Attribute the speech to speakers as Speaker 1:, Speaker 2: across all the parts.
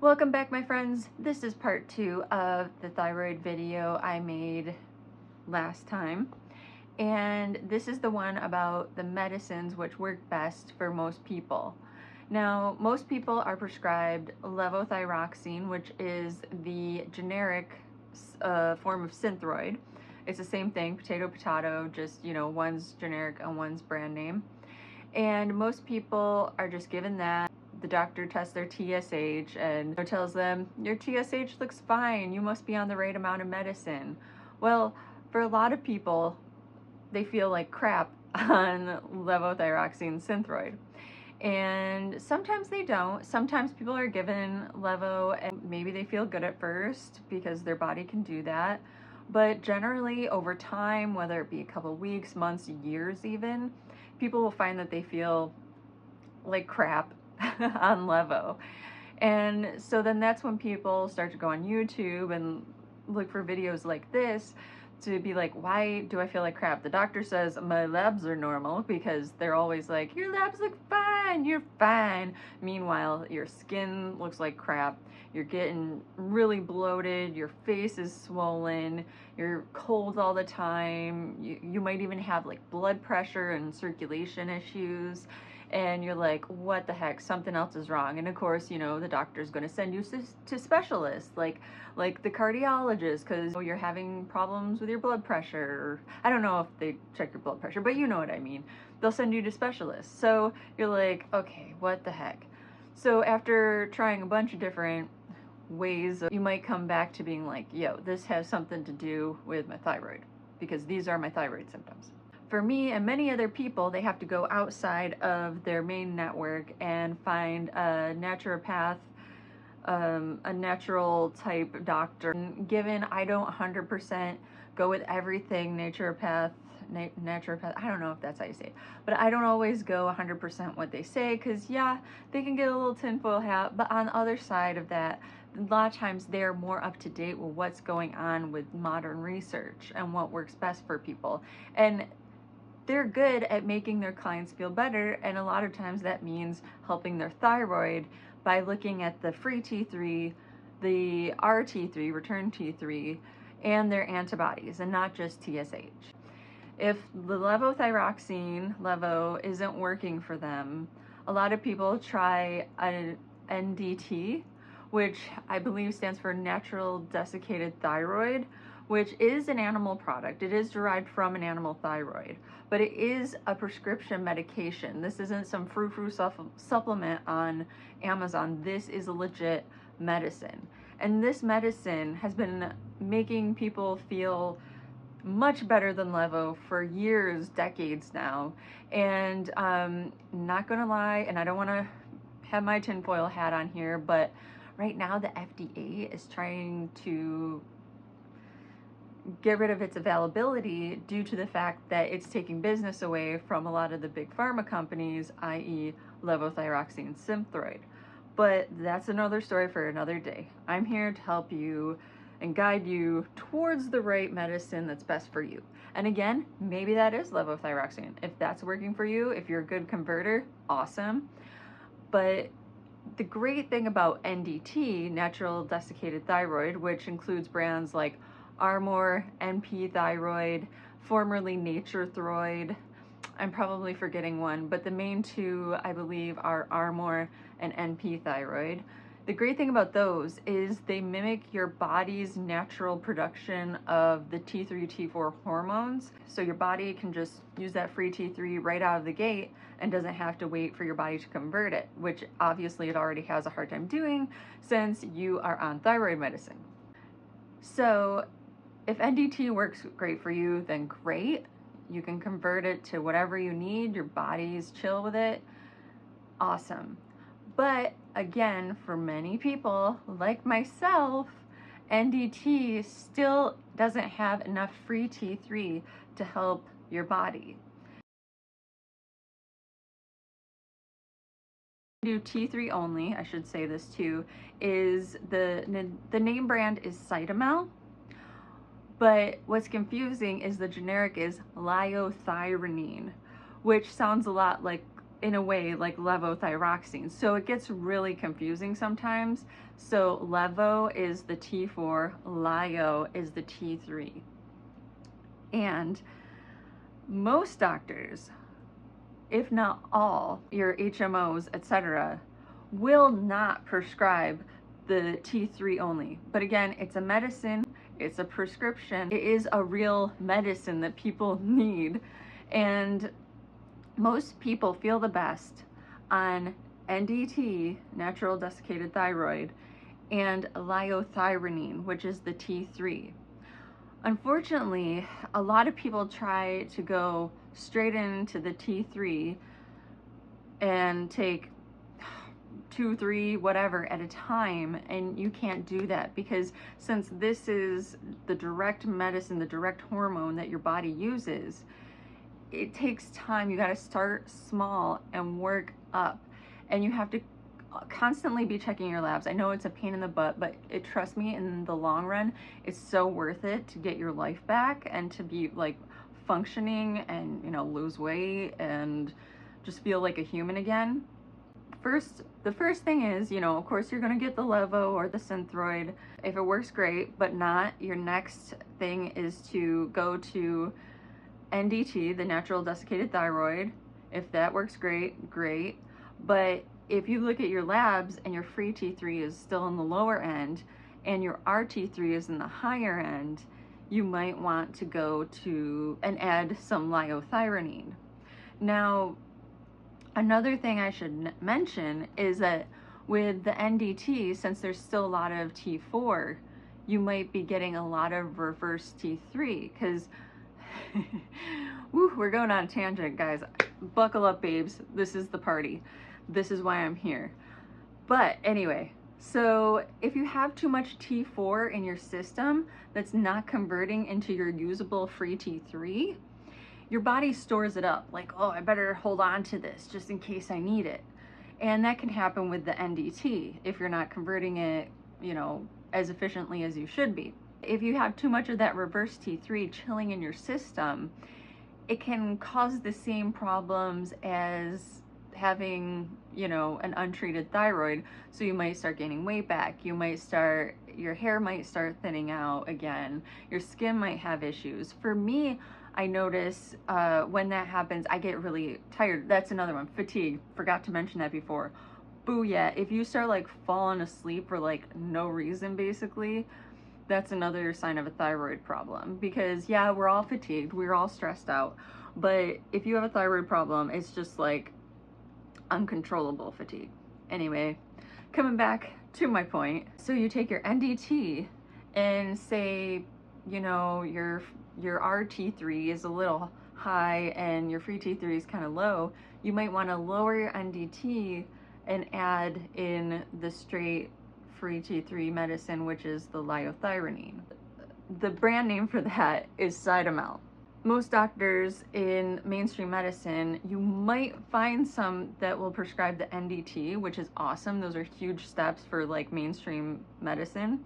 Speaker 1: Welcome back, my friends. This is part 2 of the thyroid video I made last time. And this is the one about the medicines which work best for most people. Now, most people are prescribed levothyroxine, which is the generic form of Synthroid. It's the same thing, potato, potato, just, one's generic and one's brand name. And most people are just given that. The doctor tests their TSH and tells them, your TSH looks fine, you must be on the right amount of medicine. Well, for a lot of people, they feel like crap on levothyroxine Synthr0id. And sometimes they don't. Sometimes people are given Levo and maybe they feel good at first because their body can do that. But generally over time, whether it be a couple weeks, months, years even, people will find that they feel like crap on Levo. And so then that's when people start to go on YouTube and look for videos like this to be like, why do I feel like crap? The doctor says my labs are normal, because they're always like, your labs look fine, you're fine. Meanwhile, your skin looks like crap. You're getting really bloated, your face is swollen, you're cold all the time. You might even have like blood pressure and circulation issues. And you're like, what the heck, something else is wrong. And of course, the doctor's going to send you to specialists like the cardiologist, because you're having problems with your blood pressure. Or, I don't know if they check your blood pressure, but you know what I mean. They'll send you to specialists. So you're like, okay, what the heck? So after trying a bunch of different ways, you might come back to being like, yo, this has something to do with my thyroid, because these are my thyroid symptoms. For me and many other people, they have to go outside of their main network and find a naturopath, a natural type doctor. Given I don't 100% go with everything naturopath, I don't know if that's how you say it, but I don't always go 100% what they say, because yeah, they can get a little tinfoil hat, but on the other side of that, a lot of times they're more up to date with what's going on with modern research and what works best for people. And they're good at making their clients feel better, and a lot of times that means helping their thyroid by looking at the free T3, the RT3, return T3, and their antibodies, and not just TSH. If the levothyroxine, Levo, isn't working for them, a lot of people try an NDT, which I believe stands for natural desiccated thyroid, which is an animal product. It is derived from an animal thyroid, but it is a prescription medication. This isn't some frou-frou supplement on Amazon. This is a legit medicine. And this medicine has been making people feel much better than Levo for years, decades now. And not gonna lie, and I don't wanna have my tinfoil hat on here, but right now the FDA is trying to get rid of its availability due to the fact that it's taking business away from a lot of the big pharma companies, i.e. Levothyroxine Synthr0id. But that's another story for another day. I'm here to help you and guide you towards the right medicine that's best for you. And again, maybe that is levothyroxine. If that's working for you, if you're a good converter, awesome. But the great thing about NDT, natural desiccated thyroid, which includes brands like Arm0r, NP Thyroid, formerly Nature-Throid, I'm probably forgetting one, but the main two, I believe, are Arm0r and NP Thyroid. The great thing about those is they mimic your body's natural production of the T3, T4 hormones. So your body can just use that free T3 right out of the gate and doesn't have to wait for your body to convert it, which obviously it already has a hard time doing since you are on thyroid medicine. So if NDT works great for you, then great. You can convert it to whatever you need. Your body's chill with it. Awesome. But again, for many people like myself, NDT still doesn't have enough free T3 to help your body. Do T3 only, I should say this too, is the name brand is Cyt0mel. But what's confusing is the generic is Liothyronine, which sounds a lot like in a way like levothyroxine. So it gets really confusing sometimes. So Levo is the T4, Lio is the T3. And most doctors, if not all, your HMOs, etc., will not prescribe the T3 only. But again, it's a medicine, it's a prescription, it is a real medicine that people need. And most people feel the best on NDT, natural desiccated thyroid, and liothyronine, which is the T3. Unfortunately, a lot of people try to go straight into the T3 and take 2, 3, whatever at a time, and you can't do that, because since this is the direct medicine, the direct hormone that your body uses, it takes time. You got to start small and work up, and you have to constantly be checking your labs. I know it's a pain in the butt, but trust me, in the long run, it's so worth it to get your life back and to be like functioning and, you know, lose weight and just feel like a human again. The first thing is, you know, of course you're going to get the Levo or the Synthroid if it works, great, but not. Your next thing is to go to NDT, the natural desiccated thyroid. If that works, great, great. But if you look at your labs and your free T3 is still in the lower end and your RT3 is in the higher end, you might want to go to and add some liothyronine. Now, another thing I should mention is that with the NDT, since there's still a lot of T4, you might be getting a lot of reverse T3, because we're going on a tangent, guys. Buckle up, babes. This is the party. This is why I'm here. But anyway, so if you have too much T4 in your system that's not converting into your usable free T3, your body stores it up, like, oh, I better hold on to this just in case I need it. And that can happen with the NDT if you're not converting it, you know, as efficiently as you should be. If you have too much of that reverse T3 chilling in your system, it can cause the same problems as having, you know, an untreated thyroid. So you might start gaining weight back, your hair might start thinning out again, your skin might have issues. For me, I notice when that happens, I get really tired. That's another one, fatigue. Forgot to mention that before. Booyah, if you start like falling asleep for like no reason, basically, that's another sign of a thyroid problem. Because yeah, we're all fatigued, we're all stressed out, but if you have a thyroid problem, it's just like uncontrollable fatigue. Anyway, coming back to my point, so you take your NDT and say, you know, your RT3 is a little high and your free T3 is kind of low, you might want to lower your NDT and add in the straight free T3 medicine, which is the liothyronine. The brand name for that is Cyt0mel. Most doctors in mainstream medicine, you might find some that will prescribe the NDT, which is awesome. Those are huge steps for like mainstream medicine,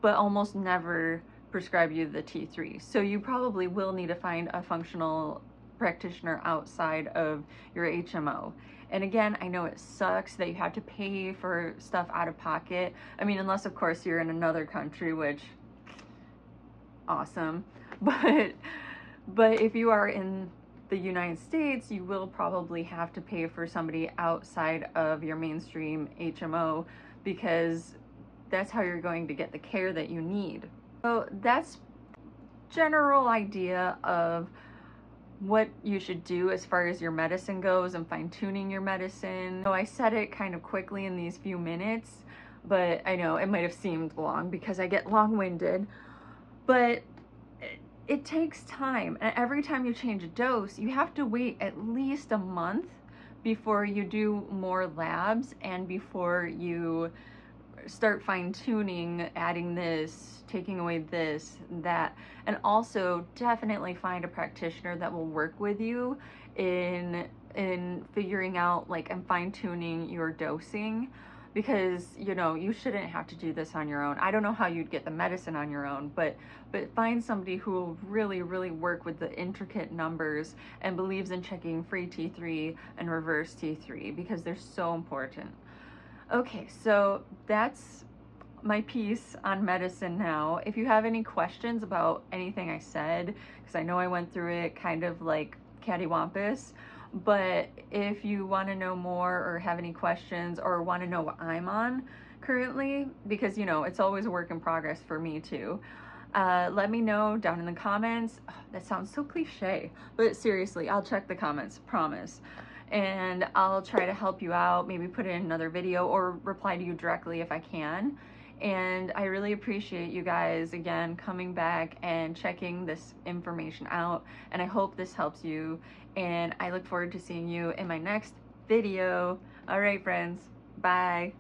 Speaker 1: but almost never prescribe you the T3. So you probably will need to find a functional practitioner outside of your HMO. And again, I know it sucks that you have to pay for stuff out of pocket. I mean, unless of course you're in another country, which awesome. But if you are in the United States, you will probably have to pay for somebody outside of your mainstream HMO, because that's how you're going to get the care that you need. So that's general idea of what you should do as far as your medicine goes and fine-tuning your medicine. So I said it kind of quickly in these few minutes, but I know it might have seemed long because I get long-winded, but it takes time. And every time you change a dose, you have to wait at least a month before you do more labs and before you start fine-tuning, adding this, taking away this, that. And also definitely find a practitioner that will work with you in figuring out like and fine-tuning your dosing, because, you know, you shouldn't have to do this on your own. I don't know how you'd get the medicine on your own, but find somebody who will really, really work with the intricate numbers and believes in checking free T3 and reverse T3 because they're so important. Okay, so that's my piece on medicine now. If you have any questions about anything I said, because I know I went through it kind of like cattywampus, but if you want to know more or have any questions or want to know what I'm on currently, because, you know, it's always a work in progress for me too, let me know down in the comments. Oh, that sounds so cliche, but seriously, I'll check the comments, promise. And I'll try to help you out, maybe put it in another video or reply to you directly if I can. And I really appreciate you guys again coming back and checking this information out, and I hope this helps you, and I look forward to seeing you in my next video. All right, friends, bye.